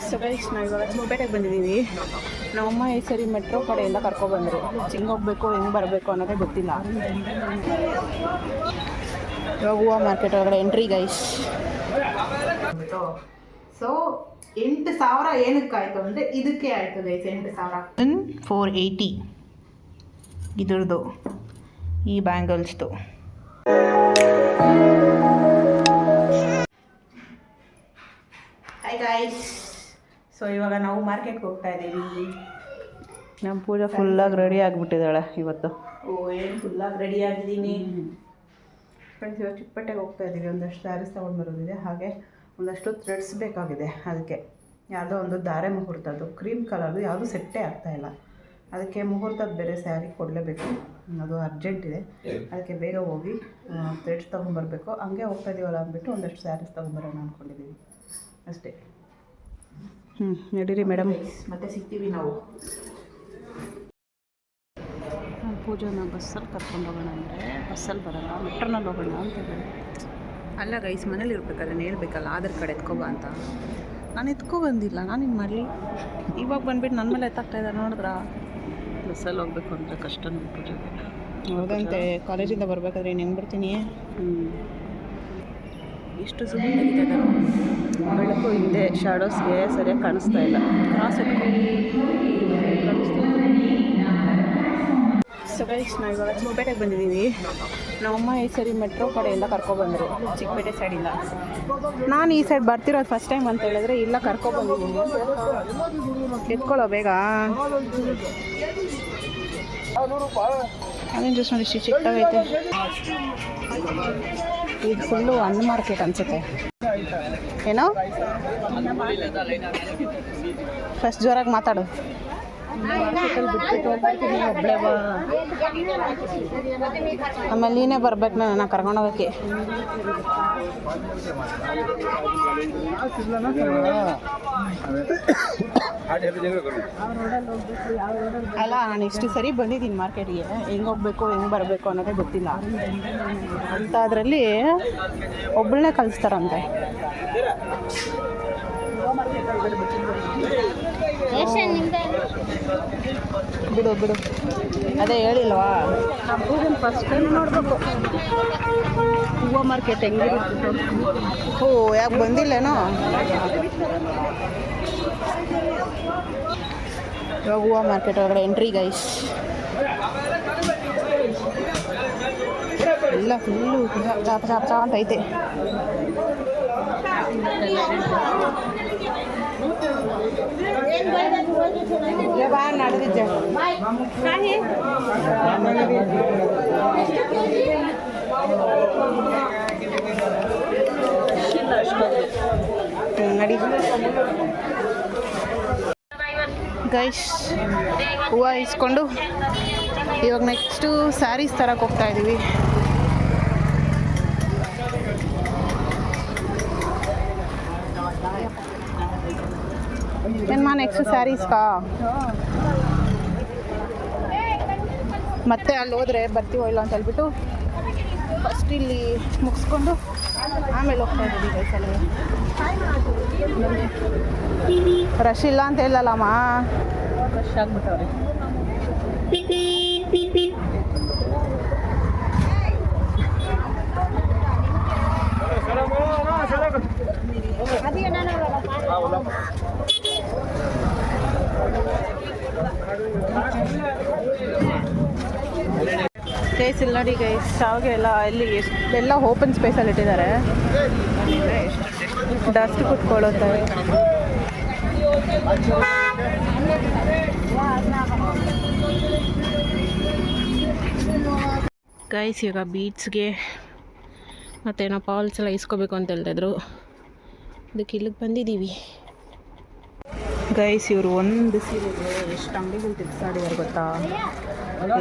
So guys ನಾವು ಇವಾಗ ಚಿಕ್ಕಪೇಟೆಗೆ ಬಂದಿದ್ದೀವಿ. ನಮ್ಮಮ್ಮ ಈ ಸರಿ ಮೆಟ್ರೋ ಕಡೆಯಿಂದ ಕರ್ಕೊಬಂದರು. ಹೆಂಗೆ ಹೋಗ್ಬೇಕು ಹೆಂಗೆ ಬರಬೇಕು ಅನ್ನೋದೇ ಗೊತ್ತಿಲ್ಲ. ಇವಾಗ ಹೂವು ಮಾರ್ಕೆಟ್ ಒಳಗಡೆ ಎಂಟ್ರಿ ಗೈಸ್. ಸೊ 8,000 ಏನಕ್ಕಾಯ್ತು ಅಂದರೆ ಇದಕ್ಕೆ ಆಯಿತು ಗೈಸ್. 8,000 480 ಇದ್ರದ್ದು ಈ ಬ್ಯಾಂಗಲ್ಸ್ದು. Hi guys. ಸೊ ಇವಾಗ ನಾವು ಮಾರ್ಕೆಟ್ಗೆ ಹೋಗ್ತಾ ಇದ್ದೀವಿ. ನಮ್ಮ ಪೂಜಾ ಫುಲ್ಲಾಗಿ ರೆಡಿ ಆಗಿಬಿಟ್ಟಿದ್ದಾಳೆ ಇವತ್ತು. ಏನು ಫುಲ್ಲಾಗಿ ರೆಡಿ ಆಗಿದ್ದೀನಿ ಫ್ರೆಂಡ್ಸ್. ಇವಾಗ ಚಿಕ್ಕಪೇಟೆಗೆ ಹೋಗ್ತಾ ಇದ್ದೀವಿ. ಒಂದಷ್ಟು ಸ್ಯಾರೀಸ್ ತೊಗೊಂಡು ಬರೋದಿದೆ, ಹಾಗೆ ಒಂದಷ್ಟು ಥ್ರೆಡ್ಸ್ ಬೇಕಾಗಿದೆ. ಅದಕ್ಕೆ ಯಾವುದೋ ಒಂದು ಧಾರೆ ಮುಹೂರ್ತದ್ದು ಕ್ರೀಮ್ ಕಲರ್ದು ಯಾವುದು ಸೆಟ್ಟೇ ಆಗ್ತಾಯಿಲ್ಲ. ಅದಕ್ಕೆ ಮುಹೂರ್ತದ ಬೇರೆ ಸ್ಯಾರಿ ಕೊಡಲೇಬೇಕು, ಅದು ಅರ್ಜೆಂಟ್ ಇದೆ. ಅದಕ್ಕೆ ಬೇಗ ಹೋಗಿ ಥ್ರೆಡ್ಸ್ ತೊಗೊಂಬರ್ಬೇಕು. ಹಂಗೆ ಹೋಗ್ತಾ ಇದೀವಲ್ಲ ಅಂದ್ಬಿಟ್ಟು ಒಂದಷ್ಟು ಸ್ಯಾರೀಸ್ ತೊಗೊಂಬರೋಣ ಅಂದ್ಕೊಂಡಿದ್ದೀವಿ ಅಷ್ಟೇ. ನಡೀರಿ ಮೇಡಮ್, ಮತ್ತೆ ಸಿಗ್ತೀವಿ ನಾವು. ಪೂಜಾನ ಬಸ್ಸಲ್ಲಿ ಕರ್ಕೊಂಡು ಹೋಗೋಣ ಅಂದರೆ ಬಸ್ಸಲ್ಲಿ ಬರೋಲ್ಲ, ಮೆಟ್ರೋನಲ್ಲಿ ಹೋಗೋಣ ಅಂತಿದ್ದಾರೆ. ಅಲ್ಲ ಗೈಸ್, ಮನೇಲಿ ಇರ್ಬೇಕಾದ್ರೆ ಹೇಳ್ಬೇಕಲ್ಲ ಆಧಾರ್ ಕಾರ್ಡ್ ಎತ್ಕೊಬ ಅಂತ. ನಾನು ಎತ್ಕೊಬಂದಿಲ್ಲ, ನಾನು ಹಿಂಗೆ ಮಾಡಲಿ. ಇವಾಗ ಬಂದುಬಿಟ್ಟು ನನ್ನ ಮೇಲೆ ಎತ್ತಾಗ್ತಾ ಇದ್ದಾರೆ ನೋಡಿದ್ರಾ. ಬಸ್ಸಲ್ಲಿ ಹೋಗ್ಬೇಕು ಅಂದರೆ ಕಷ್ಟ ನಮ್ಮ ಪೂಜೆಗೆ. ಹೌದಂತೆ, ಕಾಲೇಜಿಂದ ಬರಬೇಕಾದ್ರೆ ಹೆಂಗೆ ಬರ್ತೀನಿ. ಇಷ್ಟು ಸುಮ್ಮನೆ ತೆಗಿತಾ ಬೆಳಕು ಹಿಂದೆ ಶಾಡೋಸ್ಗೆ ಸರಿಯಾಗಿ ಕಾಣಿಸ್ತಾ ಇಲ್ಲ. ಕ್ರಾಸ್ ಸೊ ಗೈಸ್ ನಾವು ಇವಾಗ ಚಿಕ್ಕಪೇಟೆಗೆ ಬಂದಿದ್ದೀವಿ. ನಮ್ಮಮ್ಮ ಈ ಸರಿ ಮೆಟ್ರೋ ಕಡೆಯಿಂದ ಕರ್ಕೊಬಂದರು, ಚಿಕ್ಕಪೇಟೆ ಸೈಡಿಂದ. ನಾನು ಈ ಸೈಡ್ ಬರ್ತಿರೋದು ಫಸ್ಟ್ ಟೈಮ್ ಅಂತ ಹೇಳಿದ್ರೆ ಇಲ್ಲ ಕರ್ಕೊಬಂದಿದ್ದೀನಿ. ಎತ್ಕೊಳ್ಳೋ ಬೇಗ. ಅದೇನು ಜಸ್ಟ್ ನೋಡಿ ಇಷ್ಟು ಚಿಕ್ಕದಾಗೈತೆ. ಇದು ಫುಲ್ಲು ಹಣ್ಣು ಮಾರ್ಕೆಟ್ ಅನಿಸುತ್ತೆ. ಏನೋ ಫಸ್ಟ್ ಜೋರಾಗಿ ಮಾತಾಡು. ಒಬ್ಬಳೇ ಬಾ, ಆಮೇಲೆ ನೀನೇ ಬರ್ಬೇಕು ನನ್ನ ಕರ್ಕೊಂಡೋಗಕ್ಕೆ. ಅಲ್ಲ, ನಾನು ಇಷ್ಟು ಸರಿ ಬಂದಿದ್ದೀನಿ ಮಾರ್ಕೆಟ್ಗೆ, ಹೆಂಗೆ ಹೋಗ್ಬೇಕು ಹೆಂಗೆ ಬರಬೇಕು ಅನ್ನೋದೇ ಗೊತ್ತಿಲ್ಲ ಅಂತ. ಅದರಲ್ಲಿ ಒಬ್ಬಳನ್ನೇ ಕಳಿಸ್ತಾರಂತೆ. ಬಿಡು ಬಿಡು, ಅದೇ ಹೇಳಿಲ್ವಾ ಫಸ್ಟ್ ಟೈಮ್ ನೋಡ್ಬೇಕು ಹೂವು ಮಾರ್ಕೆಟ್ ಹೆಂಗಿರುತ್ತೆ. ಓ, ಯಾಕೆ ಬಂದಿಲ್ಲೇನೋ. ಇವಾಗ ಹೂವು ಮಾರ್ಕೆಟ್ ಒಳಗಡೆ ಎಂಟ್ರಿ ಗೈಸ್. ಎಲ್ಲ ಫುಲ್ಲು ಚಾಪ ಚಾಪ ಚಾಪ ಅಂತ ಐತೆ. ನಡೆದಿದ್ದೆ ನಡಿ ಗೈಸ್. ಹೂವು ಇಸ್ಕೊಂಡು ಇವಾಗ ನೆಕ್ಸ್ಟು ಸ್ಯಾರೀಸ್ ತರಕ್ಕೆ ಹೋಗ್ತಾ ಇದ್ದೀವಿ. ಏನ್ಮಾ ನೆಕ್ಸ್ಟ್ ಸ್ಯಾರೀಸ್ಕಾ? ಮತ್ತೆ ಅಲ್ಲಿ ಹೋದರೆ ಬರ್ತೀವೋ ಇಲ್ಲ ಅಂತ ಹೇಳ್ಬಿಟ್ಟು ಫಸ್ಟ್ ಇಲ್ಲಿ ಮುಗಿಸ್ಕೊಂಡು ಆಮೇಲೆ ಹೋಗ್ತಾ ಇದ್ದೀವಿ ಗೈಸಲ್ಲಿ. ರಶ್ ಇಲ್ಲ ಅಂತ ಹೇಳಲ್ಲಮ್ಮ, ರಶ್ ಆಗ್ಬಿಟ್ಟವ್ರೆ. ಗೈಸ್ ಇಲ್ಲಿ ನೋಡಿ ಗೈಸ್, ಶಾವಿಗೆ ಎಲ್ಲ ಇಲ್ಲಿ ಎಷ್ಟೆಲ್ಲ ಓಪನ್ ಸ್ಪೇಸಲ್ಲಿ ಇಟ್ಟಿದ್ದಾರೆ. ಡಸ್ಟ್ ಕುತ್ಕೊಳ್ಳುತ್ತೆ. ಗೈಸ್ ಈಗ ಬೀಚ್ಗೆ ಮತ್ತೇನೋ ಪಾಲ್ಸ್ ಎಲ್ಲ ಇಸ್ಕೋಬೇಕು ಅಂತ ಹೇಳ್ತಾಯಿದ್ರು, ಅದಕ್ಕೆ ಇಲ್ಲಿಗೆ ಬಂದಿದ್ದೀವಿ ಗೈಸ್. ಇವರು ಒಂದು ಸೀರೆಗೆ ಎಷ್ಟು ಅಂಗಡಿಗಳು ತಿರ್ಸಾಡಿದ್ದಾರೆ ಗೊತ್ತಾ,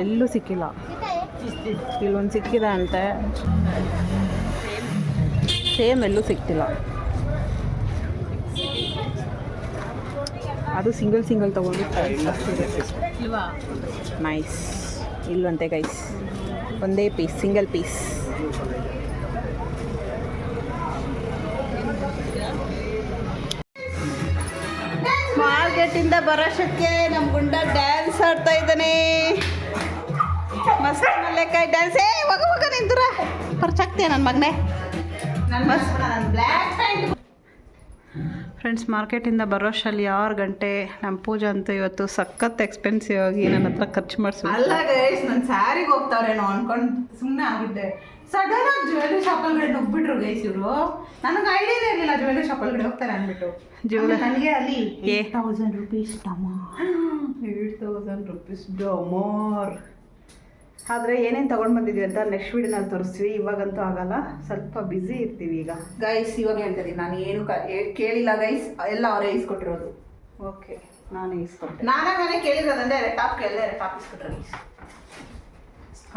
ಎಲ್ಲೂ ಸಿಕ್ಕಿಲ್ಲ. ಇಲ್ಲೊಂದು ಸಿಕ್ಕಿದೆ ಅಂತೆ, ಸೇಮ್ ಎಲ್ಲೂ ಸಿಕ್ತಿಲ್ಲ. ಅದು ಸಿಂಗಲ್ ತೊಗೊಂಡು ನೈಸ್. ಇಲ್ಲಂತೆ ಗೈಸ್, ಒಂದೇ ಪೀಸ್, ಸಿಂಗಲ್ ಪೀಸ್. ಮಾರ್ಕೆಟಿಂದ ಬರೋಷ್ಟಕ್ಕೆ ನಮ್ಮ ಗುಂಡ ಡ್ಯಾನ್ಸ್ ಆಡ್ತಾ ಇದ್ದಾನೆ. ಮಸ್ತ್ ಮಲ್ಲೆಕಾಯಿ ಡ್ಯಾನ್ಸ್. ಹೋಗ ನಿಂತುರ ಪರ್ಚಾಗ್ತೀಯ ನನ್ನ ಮಗನೇ. ಫ್ರೆಂಡ್ಸ್, ಮಾರ್ಕೆಟಿಂದ ಬರೋಷ್ಟಲ್ಲಿ 6 ಗಂಟೆ. ನಮ್ಮ ಪೂಜೆ ಅಂತೂ ಇವತ್ತು ಸಖತ್ ಎಕ್ಸ್ಪೆನ್ಸಿವ್ ಆಗಿ ನನ್ನ ಹತ್ರ ಖರ್ಚು ಮಾಡಿಸಿ. ಅಲ್ಲ ಗೈಸ್, ನನ್ನ ಸ್ಯಾರಿಗೆ ಹೋಗ್ತಾವ್ರೇನೋ ಅನ್ಕೊಂಡು ಸುಮ್ಮನೆ ಆಗಿದ್ದೆ. ಸಡನ್ ಆಗಿ ಜ್ಯುವೆಲ್ಲರಿ ಶಾಪ್ ಒಳಗಡೆ ನುಗ್ಬಿಟ್ರು ಗೈಸ್ ಇವರು. ನನಗೆ ಐಡಿಯಾನೇ ಇರಲಿಲ್ಲ ಜ್ಯುವೆಲ್ಲರಿ ಶಾಪ್ ಒಳಗಡೆ ಹೋಗ್ತಾರೆ ಅಂದ್ಬಿಟ್ಟು. ನನಗೆ ಅಲ್ಲಿ 8,000 rupees ಡಮಾರ್. 8,000 rupees ಡಮಾರ್. ಆದರೆ ಏನೇನು ತೊಗೊಂಡು ಬಂದಿದ್ವಿ ಅಂತ ನೆಕ್ಸ್ಟ್ ವೀಡಿಯೋನಲ್ಲಿ ತೋರಿಸ್ತೀವಿ. ಇವಾಗಂತೂ ಆಗಲ್ಲ, ಸ್ವಲ್ಪ ಬ್ಯುಸಿ ಇರ್ತೀವಿ ಈಗ. ಗೈಸ್, ಇವಾಗ ಹೇಳ್ತೀನಿ, ನಾನು ಏನು ಕೇಳಿಲ್ಲ ಗೈಸ್, ಎಲ್ಲ ಅವರೇ ಇಸ್ಕೊಟ್ಟಿರೋದು. ಓಕೆ, ನಾನೇ ಇಸ್ಕೊಟ್ಟೆ. ನಾನೇ ಕೇಳಿರೋದಂದ್ರೆ ಟಾಪ್ ಇಸ್ಕೊಟ್ರೆ ಗೈಸ್.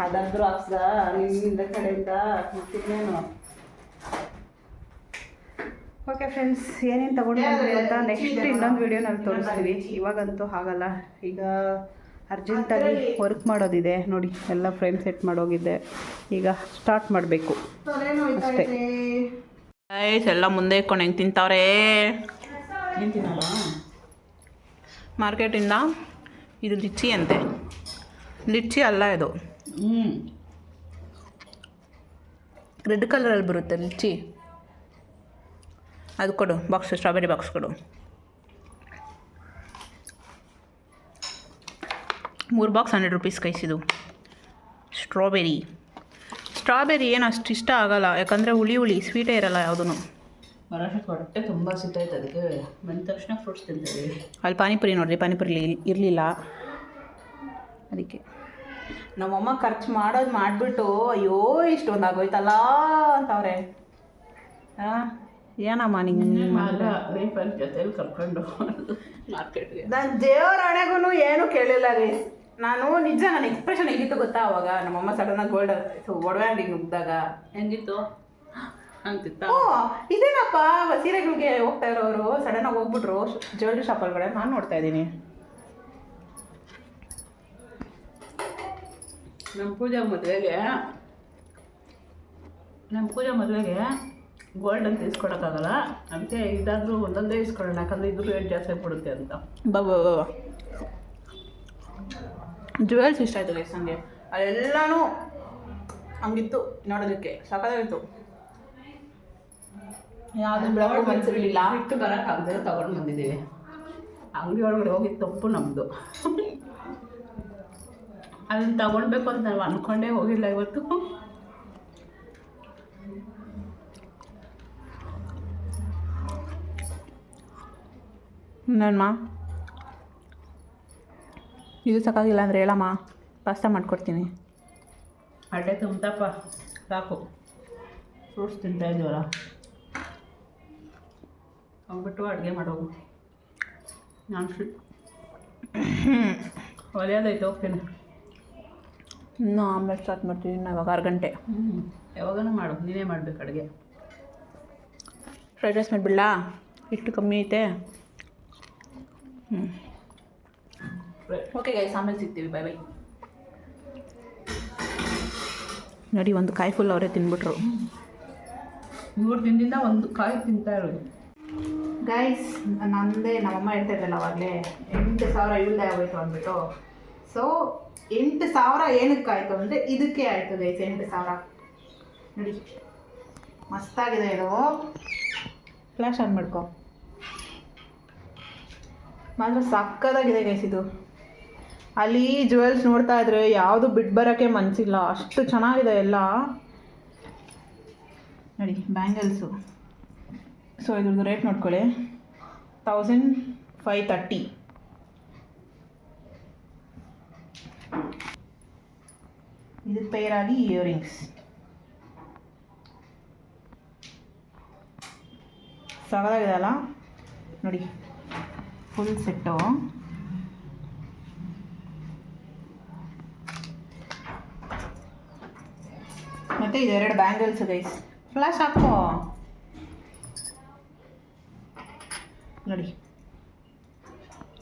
ಅದಾದ್ರೂ ಹಾಕ್ಸ್ದ ನಿಮ್ಮಿಂದ ಕಡೆಯಿಂದ ಮತ್ತಿನ್ನೇನು. ಓಕೆ ಫ್ರೆಂಡ್ಸ್, ಏನೇನು ತೊಗೊಂಡ್ಬಂದ್ರಿ ಅಂತ ನೆಕ್ಸ್ಟ್ ಇನ್ನೊಂದು ವೀಡಿಯೋನಲ್ಲಿ ತೋರಿಸ್ತೀವಿ. ಇವಾಗಂತೂ ಆಗಲ್ಲ, ಈಗ ಅರ್ಜೆಂಟಾಗಿ ವರ್ಕ್ ಮಾಡೋದಿದೆ ನೋಡಿ. ಎಲ್ಲ ಫ್ರೇಮ್ ಸೆಟ್ ಮಾಡೋಗಿದ್ದೆ, ಈಗ ಸ್ಟಾರ್ಟ್ ಮಾಡಬೇಕು ಅಷ್ಟೇ. ಎಲ್ಲ ಮುಂದೆ ಇಟ್ಕೊಂಡು ಹೆಂಗೆ ತಿಂತಾವ್ರೆ. ಏನು ತಿನ್ನಲ್ಲ. ಮಾರ್ಕೆಟಿಂದ ಇದು ಲಿಚ್ಚಿ ಅಂತೆ. ಲಿಚ್ಚಿ ಅಲ್ಲ ಇದು, ರೆಡ್ ಕಲರಲ್ಲಿ ಬರುತ್ತೆ ಲಿಚ್ಚಿ. ಅದು ಕೊಡು ಬಾಕ್ಸ್, ಸ್ಟ್ರಾಬೆರಿ ಬಾಕ್ಸ್ ಕೊಡು. 3 ಬಾಕ್ಸ್ 100 rupees ಕೈಸಿದು. ಸ್ಟ್ರಾಬೆರಿ ಏನು ಅಷ್ಟು ಇಷ್ಟ ಆಗಲ್ಲ, ಯಾಕಂದರೆ ಹುಳಿ ಸ್ವೀಟೇ ಇರಲ್ಲ ಯಾವುದೂ. ಬರೋಷ್ಟು ಹೊಟ್ಟೆ ತುಂಬ ಸಿಗ್ತಾಯಿತ್ತು, ಅದಕ್ಕೆ ಬಂದ ತಕ್ಷಣ ಫ್ರೂಟ್ಸ್ ತಿಂತೀವಿ. ಅಲ್ಲಿ ಪಾನಿಪುರಿ ನೋಡಿರಿ, ಪಾನಿಪುರಿ ಇರಲಿಲ್ಲ, ಅದಕ್ಕೆ ನಮ್ಮಮ್ಮ ಖರ್ಚು ಮಾಡೋದು ಮಾಡಿಬಿಟ್ಟು ಅಯ್ಯೋ ಇಷ್ಟೊಂದು ಆಗೋಯ್ತಲ್ಲ ಅಂತವ್ರೆ. ಏನಮ್ಮ ನಿಂಗೆ ಜೊತೆಲಿ ಕರ್ಕೊಂಡು ಮಾರ್ಕೆಟ್ಗೆ. ನಾನು ದೇವ್ರ ಹಣೆಗೂ ಏನೂ ಕೇಳಿಲ್ಲ ರೀ. ನಾನು ನಿಜ, ನನ್ನ ಎಕ್ಸ್ಪ್ರೆಷನ್ ಹೇಗಿತ್ತು ಗೊತ್ತಾ ಅವಾಗ. ನಮ್ಮಮ್ಮ ಸಡನ್ನಾಗಿ ಗೋಲ್ಡ್ ಒಡವೆ ಅಂಗಡಿಗೆ ನುಗ್ಗಿದಾಗ ಹೆಂಗಿತ್ತು ಅಂತಿತ್ತ. ಇದೇನಪ್ಪ ಸೀರೆಗಳಿಗೆ ಹೋಗ್ತಾ ಇರೋರು ಸಡನ್ನಾಗಿ ಹೋಗ್ಬಿಟ್ರು ಜ್ಯುವೆಲ್ರಿ ಶಾಪ್ ಒಳಗಡೆ. ನಾನು ನೋಡ್ತಾ ಇದ್ದೀನಿ. ನಮ್ಮ ಪೂಜಾ ಮದುವೆಗೆ ಗೋಲ್ಡ್ ಅಂತ ಇಸ್ಕೊಳಕ್ಕಾಗಲ್ಲ, ಅದಕ್ಕೆ ಇದಾದರೂ ಒಂದೊಂದೇ ಇಸ್ಕೊಳ್ಳೋಣ, ಯಾಕಂದರೆ ಇದ್ರ ರೇಟ್ ಜಾಸ್ತಿ ಆಗಿಬಿಡುತ್ತೆ ಅಂತ. ಜ್ಯುವೆಲ್ಸ್ ಇಷ್ಟ ಆಯಿತು ಗೈಸ್ ನನಗೆ. ಅದೆಲ್ಲನೂ ಹಂಗಿತ್ತು ನೋಡೋದಕ್ಕೆ, ಸಾಕಾಗಿತ್ತು. ಯಾವುದು ಬೆಳಕು ಮನಸ್ಸಿರಲಿಲ್ಲ, ಇಟ್ಟು ಬರೋಕ್ಕಾಗದೆ ತೊಗೊಂಡು ಬಂದಿದ್ದೀವಿ. ಅಂಗಡಿ ಒಳಗಡೆ ಹೋಗಿ ತಪ್ಪು ನಮ್ಮದು. ಅದನ್ನು ತಗೊಳ್ಬೇಕು ಅಂತ ನಾವು ಅಂದ್ಕೊಂಡೇ ಹೋಗಿಲ್ಲ ಇವತ್ತು. ನನ್ನಮ್ಮ ಇದು ಸಾಕಾಗಿಲ್ಲ ಅಂದರೆ ಹೇಳಮ್ಮ, ಪಾಸ್ತಾ ಮಾಡಿಕೊಡ್ತೀನಿ. ಅಡ್ಡೆ ತುಂಬತಪ್ಪ ಸಾಕು. ಫ್ರೂಟ್ಸ್ ತಿಂತಾಯಿದ್ದೀವಲ್ಲ, ಹೋಗ್ಬಿಟ್ಟು ಅಡುಗೆ ಮಾಡೋದು. ನಾನು ಒಲೆಯೋದೈತೆ, ಹೋಗ್ತೀನಿ. ಇನ್ನೂ ಆಮೇಲೆ ಸ್ಟಾರ್ಟ್ ಮಾಡ್ತೀನಿ. ಇವಾಗ 6 ಗಂಟೆ. ಯಾವಾಗನೂ ಮಾಡು, ನೀವೇ ಮಾಡಬೇಕು ಅಡುಗೆ. ಫ್ರೈಡ್ ರೈಸ್ ಮಾಡಿಬಿಡಲಾ? ಇಷ್ಟು ಕಮ್ಮಿ ಐತೆ. ಓಕೆ ಗೈಸ್, ಆಮೇಲೆ ಸಿಗ್ತೀವಿ. ಬೈ. ನೋಡಿ, ಒಂದು ಕಾಯಿ ಫುಲ್ ಅವರೇ ತಿನ್ಬಿಟ್ರು. 3 ದಿನದಿಂದ ಒಂದು ಕಾಯಿ ತಿಂತಾ ಇರೋದು ಗೈಸ್. ನಮ್ಮದೇ ನಮ್ಮಮ್ಮ ಹೇಳ್ತಾ ಇದ್ದಲ್ಲ ಅವಾಗಲೇ 8,000 ಇಲ್ಲದೆ ಆಗೋಯ್ತು ಅಂದ್ಬಿಟ್ಟು. ಸೊ 8,000 ಏನಕ್ಕಾಯಿತು ಅಂದರೆ ಇದಕ್ಕೆ ಆಯಿತು ಗೈಸ್. 8,000 ನೋಡಿ, ಮಸ್ತಾಗಿದೆ ಇದು. ಫ್ಲ್ಯಾಶ್ ಆನ್ ಮಾಡ್ಕೊ. ಮಾತ್ರ ಸಕ್ಕದಾಗಿದೆ ಗೈಸ್ ಇದು. ಅಲ್ಲಿ ಜ್ಯುವೆಲ್ಸ್ ನೋಡ್ತಾ ಇದ್ರೆ ಯಾವುದು ಬಿಟ್ಟು ಬರೋಕ್ಕೆ ಮನಸ್ಸಿಲ್ಲ, ಅಷ್ಟು ಚೆನ್ನಾಗಿದೆ ಎಲ್ಲ. ನೋಡಿ ಬ್ಯಾಂಗಲ್ಸು. ಸೊ ಇದ್ರದ್ದು ರೇಟ್ ನೋಡ್ಕೊಳ್ಳಿ, 1,530. ಇದಕ್ಕೆ ಪೇರಾಗಿ ಇಯರಿಂಗ್ಸ್. ಸಗದಾಗಿದೆ ಅಲ್ಲ ನೋಡಿ, ಫುಲ್ ಸೆಟ್ಟು. ಮತ್ತು ಇದು 2 ಬ್ಯಾಂಗಲ್ಸ್ ಗೈಸ್. ಫ್ಲ್ಯಾಶ್ ಹಾಕೋ ನೋಡಿ.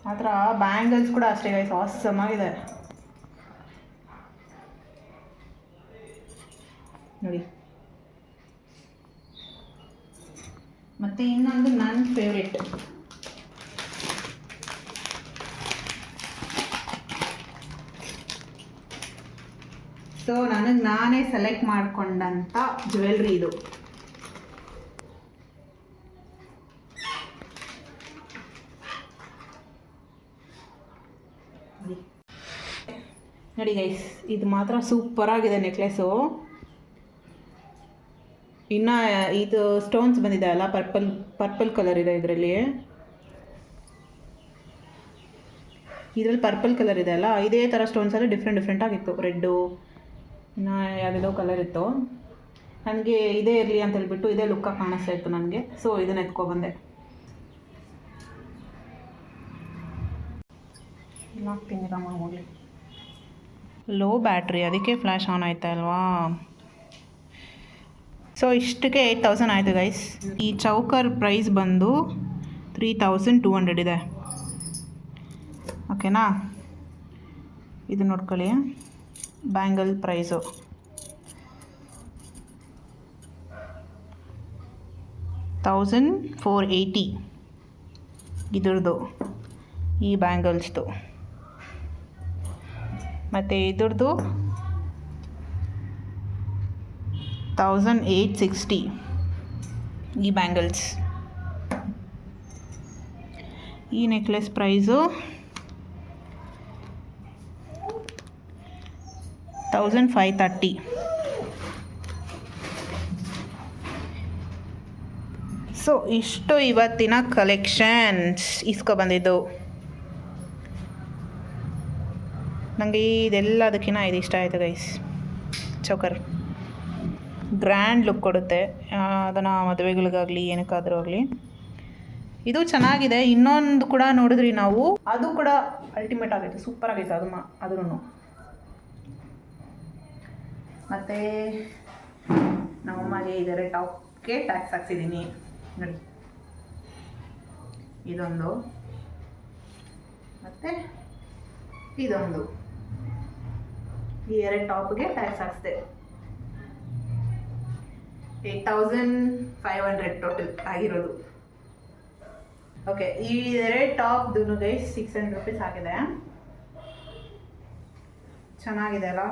ಆ ಥರ ಬ್ಯಾಂಗಲ್ಸ್ ಕೂಡ ಅಷ್ಟೇ ಗೈಸ್, ಆಸಮ್ ಆಗಿದೆ ನೋಡಿ. ಮತ್ತು ಇನ್ನೊಂದು ನನ್ನ ಫೇವ್ರೇಟ್ ಸೊ ನನಗೆ ನಾನೇ ಸೆಲೆಕ್ಟ್ ಮಾಡಿಕೊಂಡಂಥ ಜ್ಯುವೆಲ್ರಿ ಇದು. ನೋಡಿ ಗೈಸ್, ಇದು ಮಾತ್ರ ಸೂಪರಾಗಿದೆ ನೆಕ್ಲೆಸ್ಸು. ಇನ್ನು ಇದು ಸ್ಟೋನ್ಸ್ ಬಂದಿದೆ ಅಲ್ಲ, ಪರ್ಪಲ್ ಕಲರ್ ಇದೆ ಇದರಲ್ಲಿ. ಪರ್ಪಲ್ ಕಲರ್ ಇದೆ ಅಲ್ಲ, ಇದೇ ಥರ ಸ್ಟೋನ್ಸಲ್ಲಿ ಡಿಫ್ರೆಂಟ್ ಆಗಿತ್ತು. ರೆಡ್ಡು, ಇನ್ನು ಯಾವುದೋ ಕಲರ್ ಇತ್ತು. ನನಗೆ ಇದೇ ಇರಲಿ ಅಂತ ಹೇಳ್ಬಿಟ್ಟು ಇದೇ ಲುಕ್ಕಾಗಿ ಕಾಣಿಸ್ತಾ ಇತ್ತು ನನಗೆ. ಸೊ ಇದನ್ನ ಎತ್ಕೊಬಂದೆ. ಹಾಕ್ತೀನಿ ಮಾಮೂಲಿ. ಲೋ ಬ್ಯಾಟ್ರಿ, ಅದಕ್ಕೆ ಫ್ಲ್ಯಾಶ್ ಆನ್ ಆಯ್ತಾ ಅಲ್ವಾ. ಸೊ ಇಷ್ಟಕ್ಕೆ 8000 ಆಯಿತು ಗೈಸ್. ಈ ಚೌಕರ್ ಪ್ರೈಸ್ ಬಂದು 3200 ಇದೆ. ಓಕೆನಾ, ಇದು ನೋಡ್ಕೊಳ್ಳಿ. ಬ್ಯಾಂಗಲ್ ಪ್ರೈಸು 1480 ಇದ್ರದ್ದು, ಈ ಬ್ಯಾಂಗಲ್ಸ್ದು. ಮತ್ತು ಇದ್ರದ್ದು 1860 ಈ ಬ್ಯಾಂಗಲ್ಸ್. ಈ ನೆಕ್ಲೆಸ್ ಪ್ರೈಸು 1530. ಸೊ ಇಷ್ಟು ಇವತ್ತಿನ ಕಲೆಕ್ಷನ್ಸ್ ಇಸ್ಕೊಬಂದಿದ್ದು. ನನಗೆ ಇದೆಲ್ಲದಕ್ಕಿಂತ ಇದು ಇಷ್ಟ ಆಯಿತು ಗೈಸ್. ಚೌಕರ್ ಗ್ರ್ಯಾಂಡ್ ಲುಕ್ ಕೊಡುತ್ತೆ, ಅದನ್ನು ಮದುವೆಗಳಿಗಾಗಲಿ ಏನಕ್ಕಾದರೂ ಆಗಲಿ. ಇದು ಚೆನ್ನಾಗಿದೆ. ಇನ್ನೊಂದು ಕೂಡ ನೋಡಿದ್ರಿ ನಾವು, ಅದು ಕೂಡ ಅಲ್ಟಿಮೇಟ್ ಆಗೈತೆ, ಸೂಪರ್ ಆಗೈತೆ ಅದನ್ನು. ಮತ್ತು ನಮ್ಮಮ್ಮಗೆ ಇದರ ಟಾಪ್ಗೆ ಟ್ಯಾಕ್ಸ್ ಹಾಕ್ಸಿದ್ದೀನಿ ನೋಡಿ. ಇದೊಂದು ಮತ್ತು ಇದೊಂದು, ಈ 2 ಟಾಪ್ಗೆ ಟ್ಯಾಕ್ಸ್ ಹಾಕ್ಸಿದೆ. 8500 ಟೋಟಲ್ ಆಗಿರೋದು. ಓಕೆ, ಈ 2 ಟಾಪ್ದು ಗೈಸ್ 600 ರೂಪೀಸ್ ಆಗಿದೆ. ಚೆನ್ನಾಗಿದೆ ಅಲ್ಲ.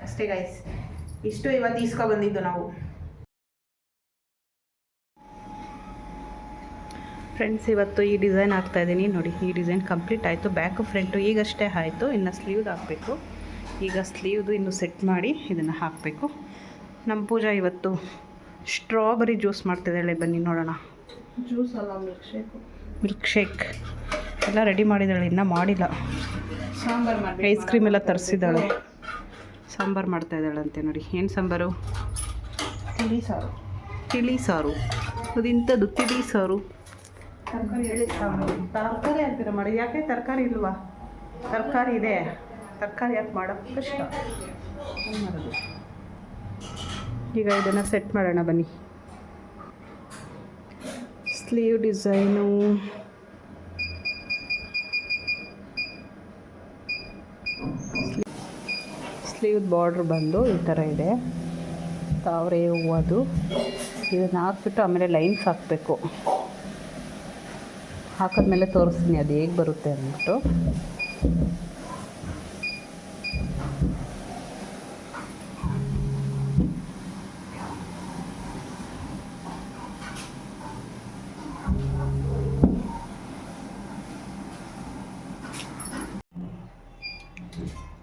ಅಷ್ಟೇ ಗೈಸ್, ಇಷ್ಟು ಇವತ್ತು ಇಸ್ಕೊಬಂದಿದ್ದು ನಾವು. ಫ್ರೆಂಡ್ಸ್, ಇವತ್ತು ಈ ಡಿಸೈನ್ ಹಾಕ್ತಾಯಿದ್ದೀನಿ ನೋಡಿ. ಈ ಡಿಸೈನ್ ಕಂಪ್ಲೀಟ್ ಆಯಿತು. ಬ್ಯಾಕು ಫ್ರಂಟು ಈಗಷ್ಟೇ ಆಯಿತು. ಇನ್ನು ಸ್ಲೀವ್ದು ಹಾಕಬೇಕು. ಈಗ ಸ್ಲೀವ್ದು ಇನ್ನು ಸೆಟ್ ಮಾಡಿ ಇದನ್ನು ಹಾಕಬೇಕು. ನಮ್ಮ ಪೂಜಾ ಇವತ್ತು ಸ್ಟ್ರಾಬೆರಿ ಜ್ಯೂಸ್ ಮಾಡ್ತಿದ್ದಾಳೆ. ಬನ್ನಿ ನೋಡೋಣ. ಜ್ಯೂಸ್ ಅಲ್ಲ, ಮಿಲ್ಕ್ ಶೇಕ್ ಎಲ್ಲ ರೆಡಿ ಮಾಡಿದ್ದಾಳೆ. ಇನ್ನೂ ಮಾಡಿಲ್ಲ. ಸಾಂಬಾರು ಮಾಡಿ, ಐಸ್ ಕ್ರೀಮ್ ಎಲ್ಲ ತರಿಸಿದ್ದಾಳೆ. ಸಾಂಬಾರು ಮಾಡ್ತಾಯಿದ್ದಾಳಂತೆ ನೋಡಿ. ಏನು ಸಾಂಬಾರು? ತಿಳಿ ಸಾರು. ಅದಿಂಥದ್ದು ತಿಳಿ ಸಾರು. ತರಕಾರಿ ಹಾಕ್ತೀರ ಮಾಡಿ. ಯಾಕೆ ತರಕಾರಿ ಇಲ್ವಾ? ತರಕಾರಿ ಇದೆ. ತರಕಾರಿ ಯಾಕೆ ಮಾಡೋಕ್ಕೆ ಕಷ್ಟ. ಏನು ಮಾಡೋದು? ಈಗ ಇದನ್ನು ಸೆಟ್ ಮಾಡೋಣ ಬನ್ನಿ. ಸ್ಲೀವ್ ಡಿಸೈನು ಸ್ಲೀವ್ ಬಾರ್ಡ್ರ್ ಬಂದು ಈ ಥರ ಇದೆ. ತಾವರೆ ಹೂವದು. ಇದನ್ನು ಹಾಕ್ಬಿಟ್ಟು ಆಮೇಲೆ ಲೈನ್ಸ್ ಹಾಕಬೇಕು. ಹಾಕಿದ್ಮೇಲೆ ತೋರಿಸ್ತೀನಿ ಅದು ಹೇಗೆ ಬರುತ್ತೆ ಅಂದ್ಬಿಟ್ಟು.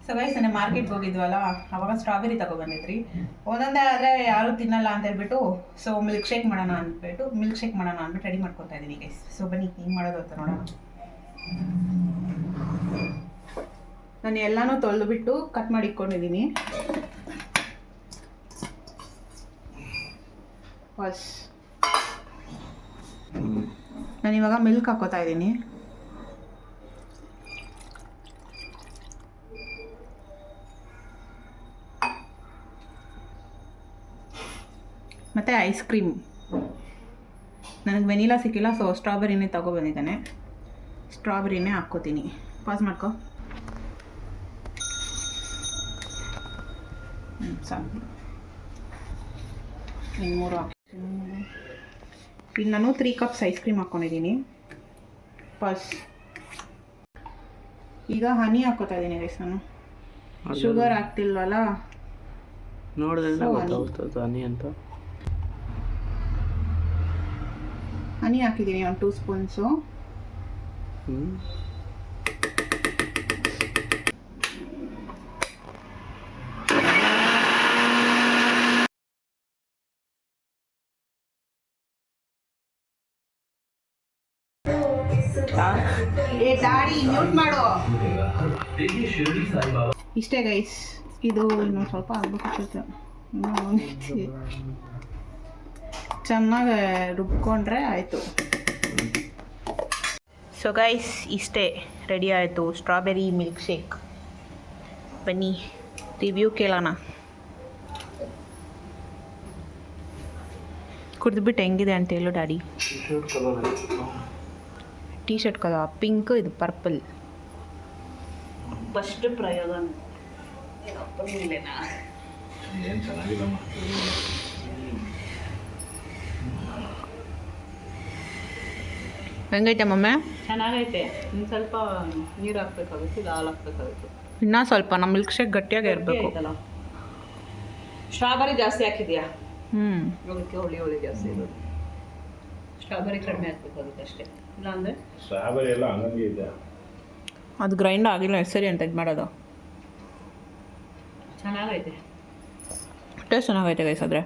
ಸೊ ಗೈಸ್, ನಾನು ಮಾರ್ಕೆಟ್ಗೆ ಹೋಗಿದ್ವಲ್ಲ, ಅವಾಗ ಸ್ಟ್ರಾಬೆರಿ ತೊಗೊಬಂದಿದ್ರಿ. ಒಂದೊಂದೇ ಆದರೆ ಯಾರೂ ತಿನ್ನಲ್ಲ ಅಂತ ಹೇಳ್ಬಿಟ್ಟು, ಸೊ ಮಿಲ್ಕ್ ಶೇಕ್ ಮಾಡೋಣ ಅಂದ್ಬಿಟ್ಟು ರೆಡಿ ಮಾಡ್ಕೊತಾ ಇದ್ದೀನಿ ಗೈಸ್. ಸೊ ಬನ್ನಿ, ಹಿಂಗೆ ಮಾಡೋದು ಅಂತ ನೋಡೋಣ. ನಾನು ಎಲ್ಲನೂ ತೊಳೆದುಬಿಟ್ಟು ಕಟ್ ಮಾಡಿ ಇಟ್ಕೊಂಡಿದ್ದೀನಿ. ನಾನಿವಾಗ ಮಿಲ್ಕ್ ಹಾಕೋತಾ ಇದ್ದೀನಿ. ಮತ್ತು ಐಸ್ ಕ್ರೀಮ್. ನನಗೆ ವೆನಿಲಾ ಸಿಕ್ಕಿಲ್ಲ, ಸೊ ಸ್ಟ್ರಾಬೆರಿನೇ ತೊಗೊಬಂದಿದ್ದಾನೆ. ಸ್ಟ್ರಾಬೆರಿನೇ ಹಾಕ್ಕೋತೀನಿ. ಪಾಸ್ ಮಾಡ್ಕೊ. ಸಾಕು. ಇನ್ನು 3 ಹಾಕ್ತೀನಿ. ಇಲ್ಲಿ ನಾನು 3 ಕಪ್ಸ್ ಐಸ್ ಕ್ರೀಮ್ ಹಾಕ್ಕೊಂಡಿದ್ದೀನಿ. ಪಾಸ್. ಈಗ ಹನಿ ಹಾಕೋತಾ ಇದ್ದೀನಿ ಗೈಸ್ ನಾನು. ಶುಗರ್ ಹಾಕ್ತಿಲ್ವಲ್ಲ, ನೋಡಿದ್ರೆ ಗೊತ್ತಾಗ್ತದೆ ಹನಿ ಅಂತ. ಹನಿ ಹಾಕಿದ್ದೀನಿ 1 2 ಸ್ಪೂನ್ಸು. ದಾಡಿ ಮ್ಯೂಟ್ ಮಾಡು. ಇಷ್ಟೇ ಗೈಸ್, ಇದು ಇನ್ನೊಂದು ಸ್ವಲ್ಪ ಆಗ್ಬೇಕಿತ್ತು. ಚೆನ್ನಾಗಿ ರುಬ್ಕೊಂಡ್ರೆ ಆಯಿತು. ಸೊ ಗೈಸ್, ಇಷ್ಟೇ ರೆಡಿ ಆಯಿತು ಸ್ಟ್ರಾಬೆರಿ ಮಿಲ್ಕ್ ಶೇಕ್. ಬನ್ನಿ ರಿವ್ಯೂ ಕೇಳೋಣ. ಕುಡಿದ್ಬಿಟ್ಟು ಹೆಂಗಿದೆ ಅಂತ ಹೇಳು daddy. T shirt colour pink, ಇದು ಪರ್ಪಲ್. ಫಸ್ಟ್ ಪ್ರಯೋಗ ಹೆಂಗೈತೆ ಮಮ್ಮೆ? ಚೆನ್ನಾಗೈತೆ. ಇನ್ನು ಸ್ವಲ್ಪ ನೀರು ಹಾಕ್ಬೇಕಾಗುತ್ತೆ, ಇಲ್ಲ ಹಾಲು ಹಾಕ್ಬೇಕಾಗುತ್ತೆ. ಇನ್ನೂ ಸ್ವಲ್ಪ ನಮ್ಮ ಮಿಲ್ಕ್ ಶೇಕ್ ಗಟ್ಟಿಯಾಗಿ ಇರಬೇಕು. ಸ್ಟ್ರಾಬೆರಿ ಜಾಸ್ತಿ ಹಾಕಿದ್ಯಾ? ಅದಕ್ಕೆ ಹುಳಿ ಜಾಸ್ತಿ ಇರೋದು. ಸ್ಟ್ರಾಬೆರಿ ಕಡಿಮೆ ಹಾಕ್ಬೇಕಾಗುತ್ತೆ ಅಷ್ಟೇ. ಇಲ್ಲಾಂದರೆ ಸ್ಟ್ರಾಬೆರಿ ಎಲ್ಲ ಹಂಗಂಗೆ ಇದೆ. ಅದು ಗ್ರೈಂಡ್ ಆಗಿಲ್ಲ, ಸರಿ ಅಂತ ಇದು ಮಾಡೋದು. ಚೆನ್ನಾಗೈತೆ, ಟೇಸ್ಟ್ ಚೆನ್ನಾಗೈತೆ ಗೈಸ್. ಆದರೆ